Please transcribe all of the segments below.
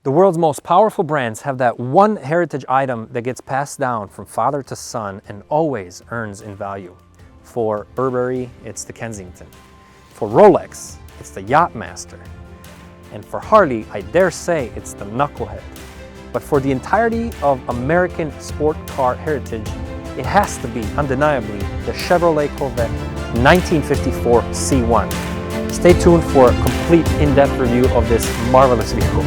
The world's most powerful brands have that one heritage item that gets passed down from father to son and always earns in value. For Burberry, it's the Kensington. For Rolex, it's the Yachtmaster. And for Harley, I dare say it's the Knucklehead. But for the entirety of American sport car heritage, it has to be undeniably the Chevrolet Corvette 1954 C1. Stay tuned for a complete in-depth review of this marvelous vehicle.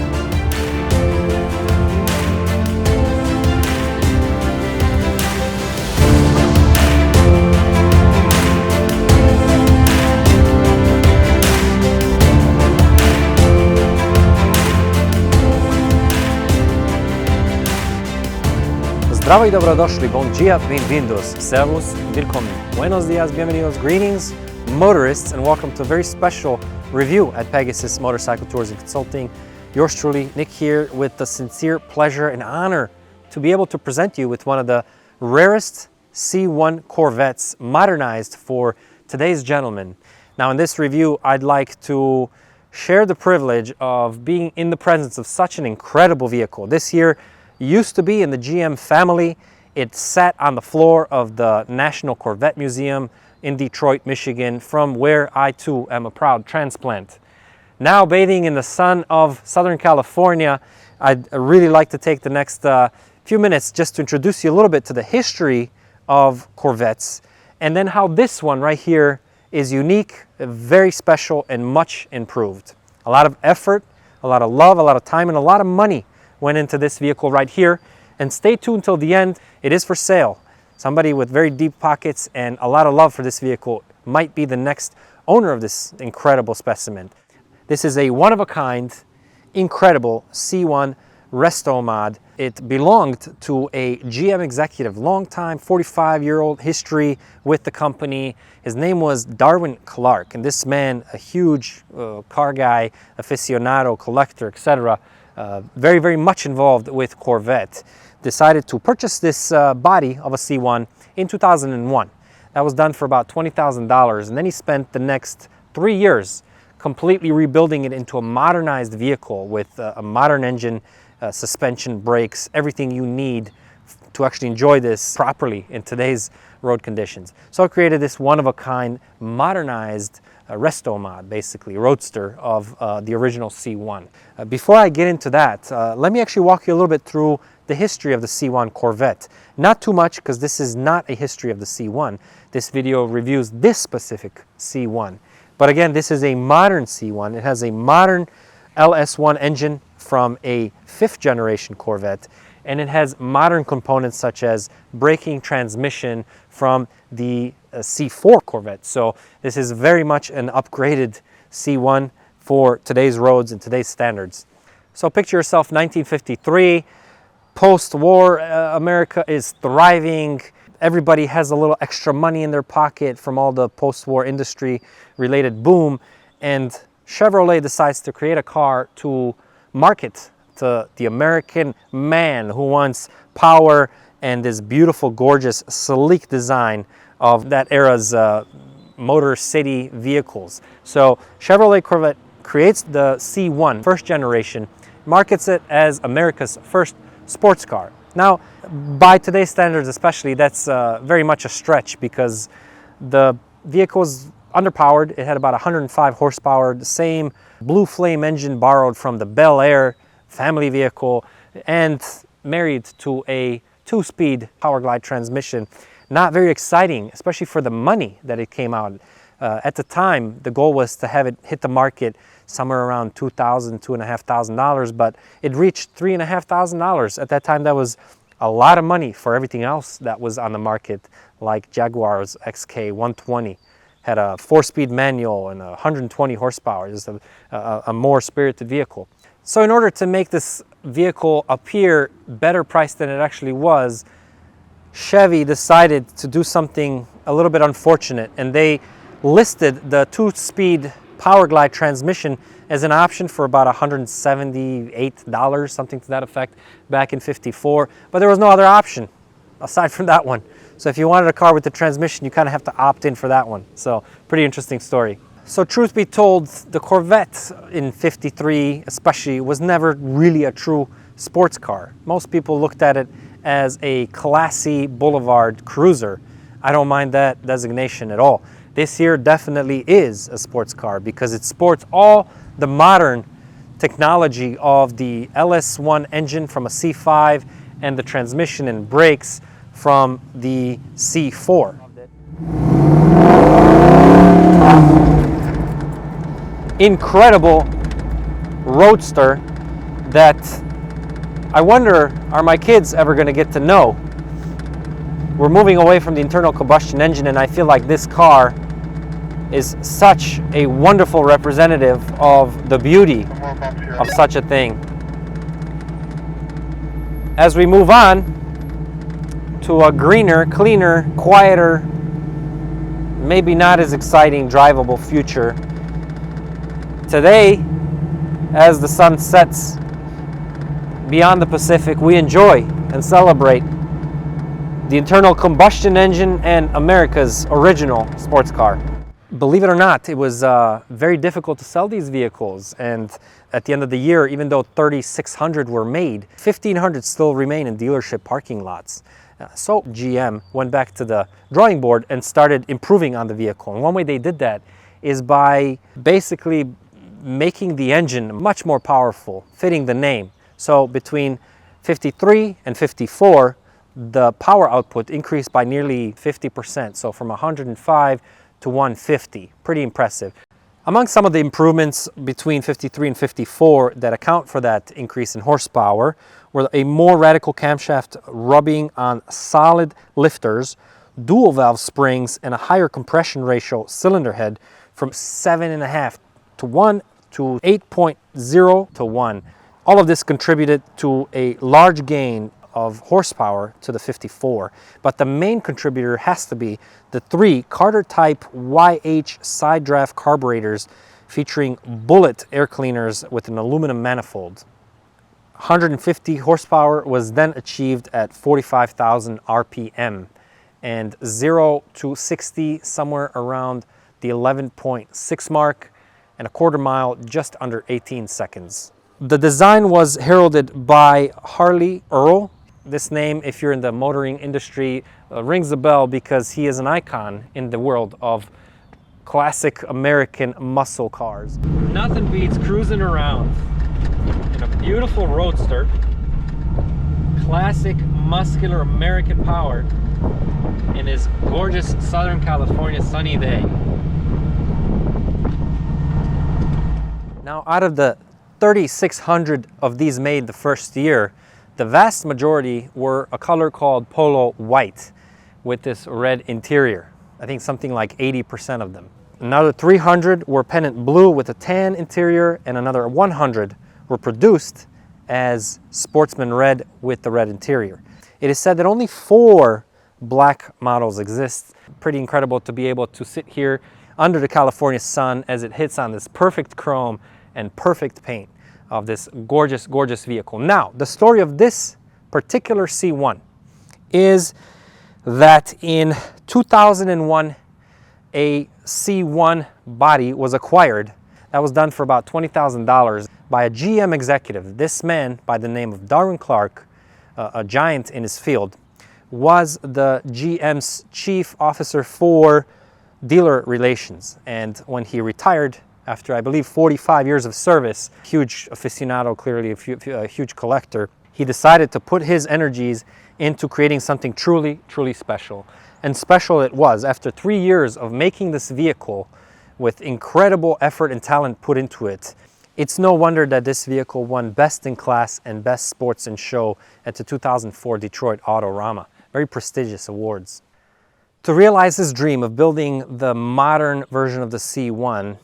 Zdravo I dobrodošli, bon dia, bienvenidos, servus, willkommen, buenos dias, bienvenidos, greetings, motorists, and welcome to a very special review at Pegasus Motorcycle Tours and Consulting. Yours truly, Nick here, with the sincere pleasure and honor to be able to present you with one of the rarest C1 Corvettes modernized for today's gentlemen. Now in this review, I'd like to share the privilege of being in the presence of such an incredible vehicle. This year, used to be in the GM family. It sat on the floor of the National Corvette Museum in Detroit, Michigan, from where I too am a proud transplant. Now bathing in the sun of Southern California, I'd really like to take the next few minutes just to introduce you a little bit to the history of Corvettes and then how this one right here is unique, very special, and much improved. A lot of effort, a lot of love, a lot of time, and a lot of money went into this vehicle right here. And stay tuned till the end. It is for sale. Somebody with very deep pockets and a lot of love for this vehicle might be the next owner of this incredible specimen. This is a one-of-a-kind, incredible C1 Restomod. It belonged to a GM executive, long time, 45-year-old history with the company. His name was Darwin Clark, and this man, a huge car guy, aficionado, collector, etc., very, very much involved with Corvette, decided to purchase this body of a C1 in 2001. That was done for about $20,000, and then he spent the next 3 years completely rebuilding it into a modernized vehicle with a modern engine, suspension, brakes, everything you need to actually enjoy this properly in today's road conditions. So I created this one-of-a-kind, modernized Restomod, basically, roadster of the original C1. Before I get into that, let me actually walk you a little bit through the history of the C1 Corvette. Not too much, because this is not a history of the C1. This video reviews this specific C1. But again, this is a modern C1. It has a modern LS1 engine from a 5th generation Corvette, and it has modern components such as braking, transmission from the C4 Corvette. So this is very much an upgraded C1 for today's roads and today's standards. So picture yourself 1953, post-war America is thriving. Everybody has a little extra money in their pocket from all the post-war industry related boom, and Chevrolet decides to create a car to market to the American man who wants power and this beautiful, gorgeous, sleek design of that era's Motor City vehicles. So Chevrolet Corvette creates the C1, 1st generation, markets it as America's first sports car. Now, by today's standards especially, that's very much a stretch because the vehicle was underpowered. It had about 105 horsepower, the same blue flame engine borrowed from the Bel Air family vehicle, and married to a 2-speed power glide transmission. Not very exciting, especially for the money that it came out. At the time, the goal was to have it hit the market somewhere around $2,000, $2,500, but it reached $3,500. At that time, that was a lot of money for everything else that was on the market, like Jaguar's XK 120. Had a 4-speed manual and 120 horsepower, just a more spirited vehicle. So in order to make this vehicle appear better priced than it actually was, Chevy decided to do something a little bit unfortunate, and they listed the 2-speed power glide transmission as an option for about $178, something to that effect, back in '54. But there was no other option aside from that one. So if you wanted a car with the transmission, you kind of have to opt in for that one. So pretty interesting story. So truth be told, the Corvette in '53 especially was never really a true sports car. Most people looked at it as a classy boulevard cruiser. I don't mind that designation at all. This here definitely is a sports car because it sports all the modern technology of the LS1 engine from a C5 and the transmission and brakes from the C4. Incredible roadster that I wonder, are my kids ever going to get to know? We're moving away from the internal combustion engine, and I feel like this car is such a wonderful representative of the beauty of such a thing. As we move on to a greener, cleaner, quieter, maybe not as exciting, drivable future, today, as the sun sets beyond the Pacific, we enjoy and celebrate the internal combustion engine and America's original sports car. Believe it or not, it was very difficult to sell these vehicles, and at the end of the year, even though 3,600 were made, 1,500 still remain in dealership parking lots. So GM went back to the drawing board and started improving on the vehicle. And one way they did that is by basically making the engine much more powerful, fitting the name. So between 53 and 54, the power output increased by nearly 50%. So from 105 to 150, pretty impressive. Among some of the improvements between 53 and 54 that account for that increase in horsepower were a more radical camshaft rubbing on solid lifters, dual valve springs, and a higher compression ratio cylinder head from 7.5 to 1 to 8.0 to 1. All of this contributed to a large gain of horsepower to the 54, but the main contributor has to be the 3 Carter-type YH side draft carburetors featuring bullet air cleaners with an aluminum manifold. 150 horsepower was then achieved at 45,000 RPM, and 0 to 60 somewhere around the 11.6 mark, and a quarter mile just under 18 seconds. The design was heralded by Harley Earl. This name, if you're in the motoring industry, rings a bell because he is an icon in the world of classic American muscle cars. Nothing beats cruising around in a beautiful roadster, classic muscular American power in this gorgeous Southern California sunny day. Now, out of the 3,600 of these made the first year, the vast majority were a color called Polo White with this red interior. I think something like 80% of them. Another 300 were pennant blue with a tan interior, and another 100 were produced as sportsman red with the red interior. It is said that only 4 black models exist. Pretty incredible to be able to sit here under the California sun as it hits on this perfect chrome and perfect paint of this gorgeous, gorgeous vehicle. Now, the story of this particular C1 is that in 2001, a C1 body was acquired. That was done for about $20,000 by a GM executive. This man, by the name of Darwin Clark, a giant in his field, was the GM's chief officer for dealer relations. And when he retired, after I believe 45 years of service, huge aficionado, clearly a huge collector, he decided to put his energies into creating something truly, truly special. And special it was. After 3 years of making this vehicle with incredible effort and talent put into it, it's no wonder that this vehicle won Best in Class and Best Sports and Show at the 2004 Detroit Autorama. Very prestigious awards. To realize his dream of building the modern version of the C1,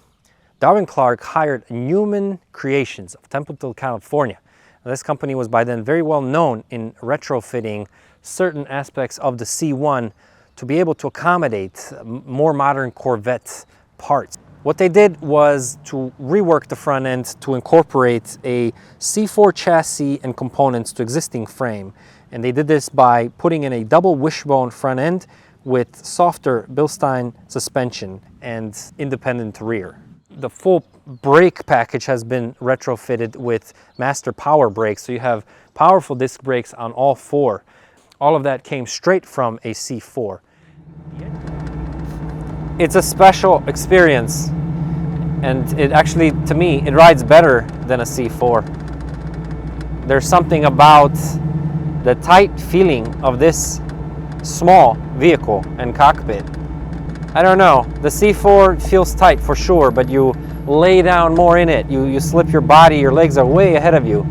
Darwin Clark hired Newman Creations of Templeton, California. Now, this company was by then very well known in retrofitting certain aspects of the C1 to be able to accommodate more modern Corvette parts. What they did was to rework the front end to incorporate a C4 chassis and components to existing frame. And they did this by putting in a double wishbone front end with softer Bilstein suspension and independent rear. The full brake package has been retrofitted with master power brakes, so you have powerful disc brakes on all four. All of that came straight from a C4. It's a special experience, and it actually, to me, it rides better than a C4. There's something about the tight feeling of this small vehicle and cockpit. I don't know, the C4 feels tight for sure, but you lay down more in it. You slip your body, your legs are way ahead of you.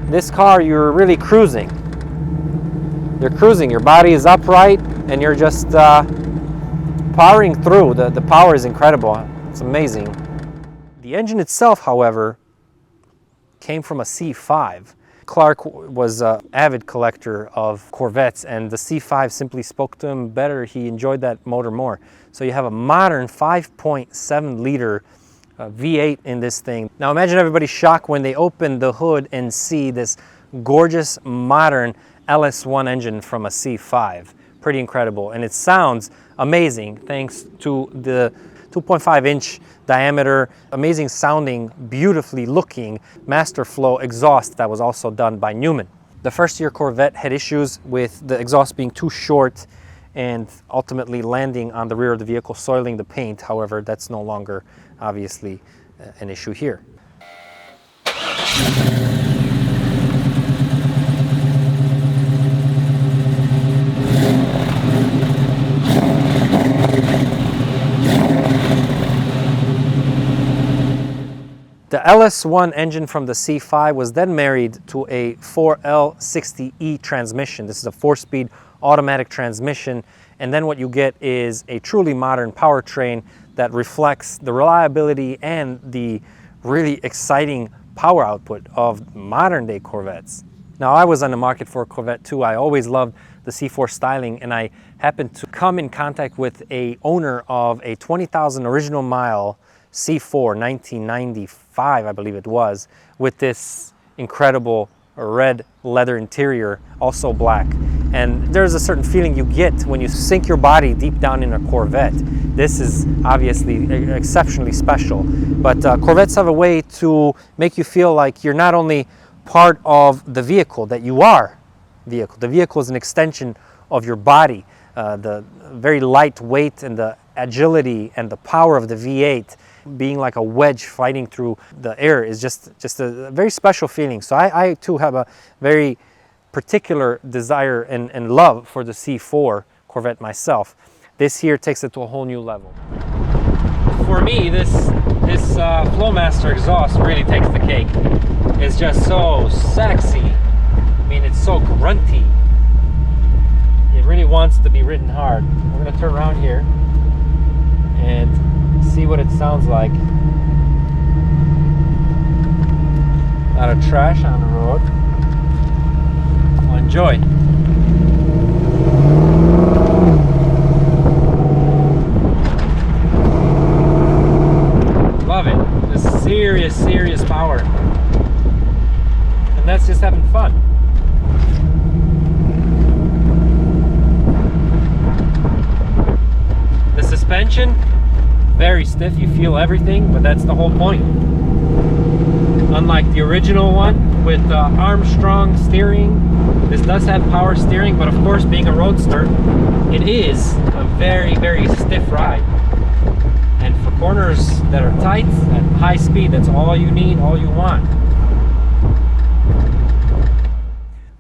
This car, you're really cruising. You're cruising, your body is upright, and you're just powering through. The power is incredible, it's amazing. The engine itself, however, came from a C5. Clark was an avid collector of Corvettes, and the C5 simply spoke to him better. He enjoyed that motor more. So you have a modern 5.7 liter V8 in this thing. Now imagine everybody's shock when they open the hood and see this gorgeous modern LS1 engine from a C5. Pretty incredible, and it sounds amazing thanks to the 2.5-inch diameter, amazing sounding, beautifully looking master flow exhaust that was also done by Newman. The first year Corvette had issues with the exhaust being too short and ultimately landing on the rear of the vehicle, soiling the paint. However, that's no longer obviously an issue here. The LS1 engine from the C5 was then married to a 4L60E transmission. This is a 4-speed automatic transmission, and then what you get is a truly modern powertrain that reflects the reliability and the really exciting power output of modern day Corvettes. Now, I was on the market for a Corvette too. I always loved the C4 styling, and I happened to come in contact with a owner of a 20,000 original mile C4 1995, I believe it was, with this incredible red leather interior, also black. And there's a certain feeling you get when you sink your body deep down in a Corvette. This is obviously exceptionally special, but Corvettes have a way to make you feel like you're not only part of the vehicle, that you are vehicle. The vehicle is an extension of your body. The very light weight and the agility and the power of the V8 being like a wedge fighting through the air is just a very special feeling. So I too have a very particular desire and love for the C4 Corvette myself. This here takes it to a whole new level. For me, this Flowmaster exhaust really takes the cake. It's just so sexy. I mean, it's so grunty. It really wants to be ridden hard. We're gonna turn around here and see what it sounds like. A lot of trash on the road. Well, enjoy. Love it. Just serious power. And that's just having fun. The suspension, very stiff, you feel everything, but that's the whole point. Unlike the original one with Armstrong steering, this does have power steering, but of course, being a roadster, it is a very stiff ride. And for corners that are tight at high speed, that's all you need, all you want.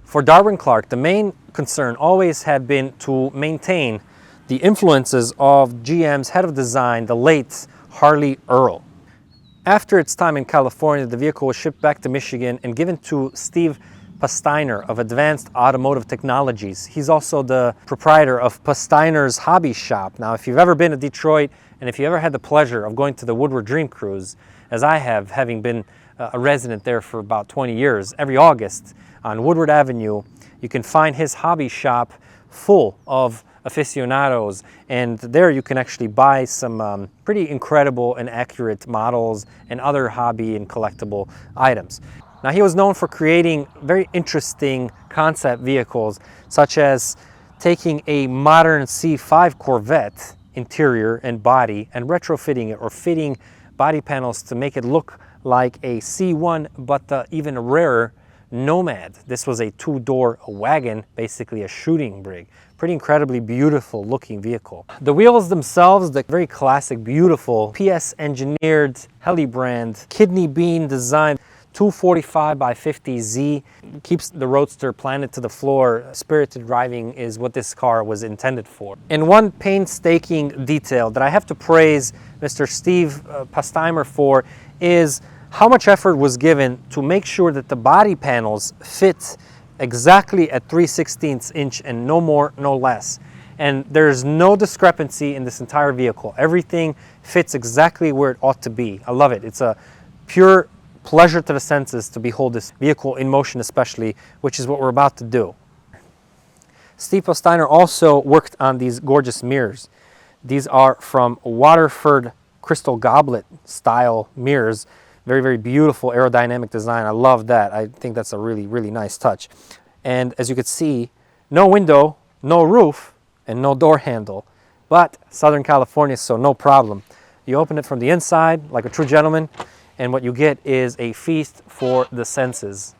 For Darwin Clark, the main concern always had been to maintain the influences of GM's head of design, the late Harley Earl. After its time in California, the vehicle was shipped back to Michigan and given to Steve Pastiner of Advanced Automotive Technologies. He's also the proprietor of Pastiner's Hobby Shop. Now, if you've ever been to Detroit, and if you ever had the pleasure of going to the Woodward Dream Cruise, as I have, having been a resident there for about 20 years, every August on Woodward Avenue, you can find his hobby shop full of aficionados, and there you can actually buy some pretty incredible and accurate models and other hobby and collectible items. Now, he was known for creating very interesting concept vehicles, such as taking a modern C5 Corvette interior and body and retrofitting it, or fitting body panels to make it look like a C1, but the even rarer Nomad. This was a two-door wagon, basically a shooting brig. Pretty incredibly beautiful looking vehicle. The wheels themselves, the very classic, beautiful PS engineered Heli brand kidney bean design. 245 by 50Z, keeps the Roadster planted to the floor. Spirited driving is what this car was intended for. And one painstaking detail that I have to praise Mr. Steve Pasteimer for is how much effort was given to make sure that the body panels fit exactly at 3/16 inch and no more, no less. And there's no discrepancy in this entire vehicle. Everything fits exactly where it ought to be. I love it. It's a pure pleasure to the senses to behold this vehicle in motion, especially, which is what we're about to do. Steve Steiner also worked on these gorgeous mirrors. These are from Waterford crystal goblet style mirrors. Very, very beautiful aerodynamic design. I love that. I think that's a really, really nice touch. And as you can see, no window, no roof, and no door handle. But Southern California, so no problem. You open it from the inside like a true gentleman, and what you get is a feast for the senses.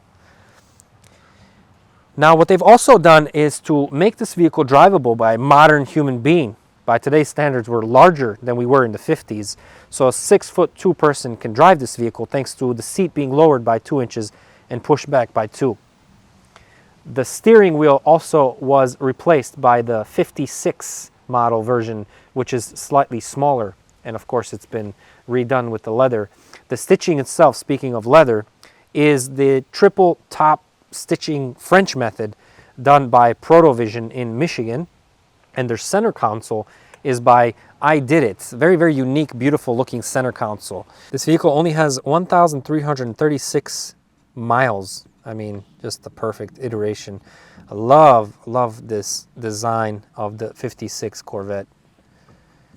Now, what they've also done is to make this vehicle drivable by a modern human being. By today's standards, we're larger than we were in the 50s. So a 6'2" person can drive this vehicle thanks to the seat being lowered by 2 inches and pushed back by 2. The steering wheel also was replaced by the 56 model version, which is slightly smaller. And of course, it's been redone with the leather. The stitching itself, speaking of leather, is the triple top stitching French method done by Protovision in Michigan. And their center console is by I Did It. Very, very unique, beautiful looking center console. This vehicle only has 1,336 miles. I mean, just the perfect iteration. I love this design of the 56 Corvette.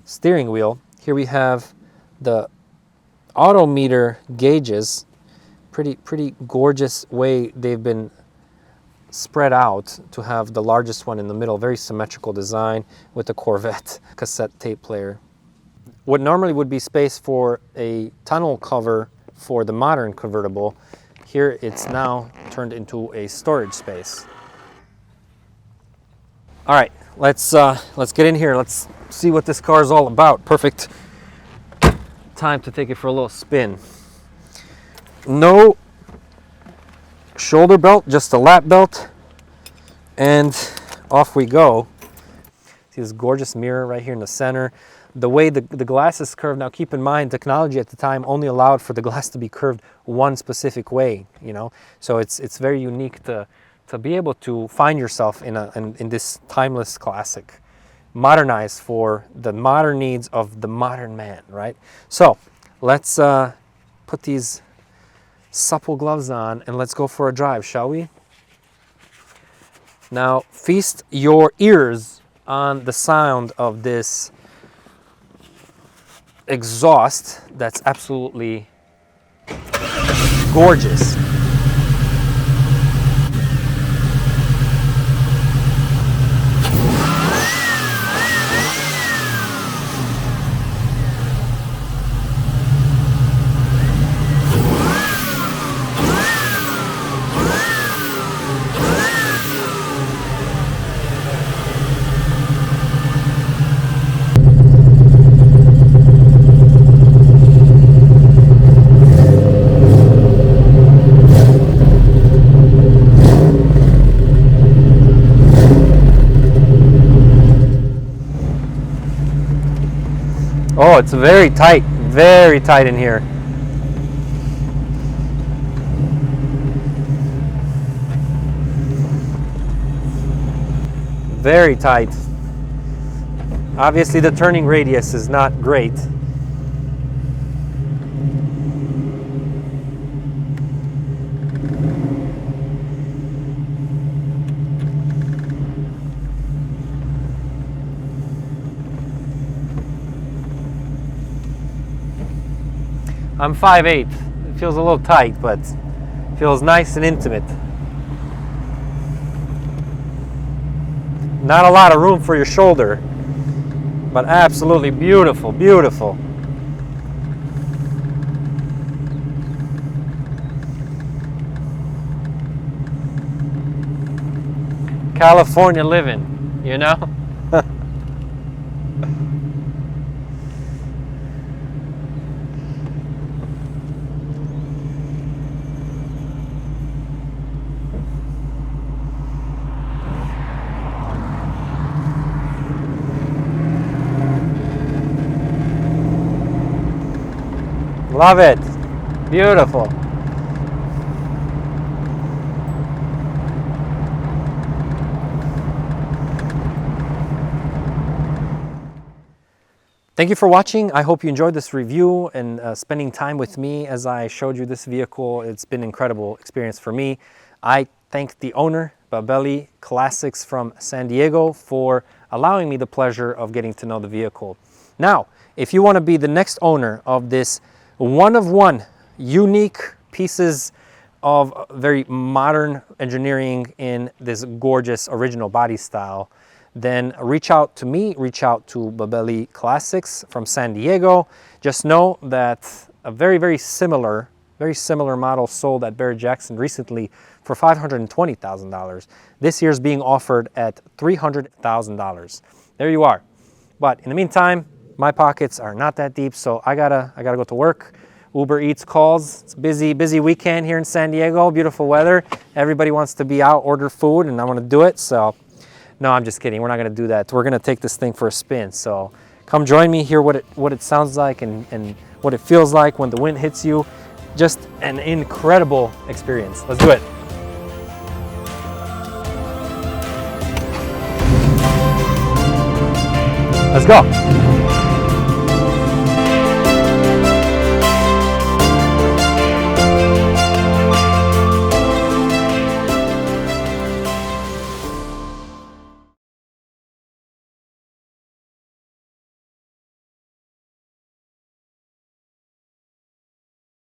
Steering wheel. Here we have the odometer gauges. Pretty gorgeous way they've been spread out to have the largest one in the middle. Very symmetrical design with the Corvette cassette tape player. What normally would be space for a tonneau cover for the modern convertible, here it's now turned into a storage space. All right, let's get in here. Let's see what this car is all about. Perfect time to take it for a little spin. No shoulder belt, just a lap belt, and off we go. See this gorgeous mirror right here in the center. The way the glass is curved, now keep in mind, technology at the time only allowed for the glass to be curved one specific way, you know? So it's very unique to be able to find yourself in this timeless classic, modernized for the modern needs of the modern man, right? So let's put these supple gloves on and let's go for a drive, shall we? Now feast your ears on the sound of this exhaust that's absolutely gorgeous. Oh, it's very tight in here. Very tight. Obviously the turning radius is not great. I'm 5'8". It feels a little tight, but feels nice and intimate. Not a lot of room for your shoulder, but absolutely beautiful, beautiful. California living, you know? Love it. Beautiful. Thank you for watching. I hope you enjoyed this review and spending time with me as I showed you this vehicle. It's been an incredible experience for me. I thank the owner, Babelli Classics from San Diego, for allowing me the pleasure of getting to know the vehicle. Now, if you want to be the next owner of this one-of-one unique pieces of very modern engineering in this gorgeous original body style, then reach out to me, reach out to Babelli Classics from San Diego. Just know that a very similar model sold at Barrett-Jackson recently for $520,000. This year's being offered at $300,000. There you are. But in the meantime, my pockets are not that deep, so I gotta go to work. Uber Eats calls. It's a busy weekend here in San Diego. Beautiful weather. Everybody wants to be out, order food, and I want to do it. So, no, I'm just kidding. We're not gonna do that. We're gonna take this thing for a spin. So, come join me, hear what it sounds like and what it feels like when the wind hits you. Just an incredible experience. Let's do it. Let's go.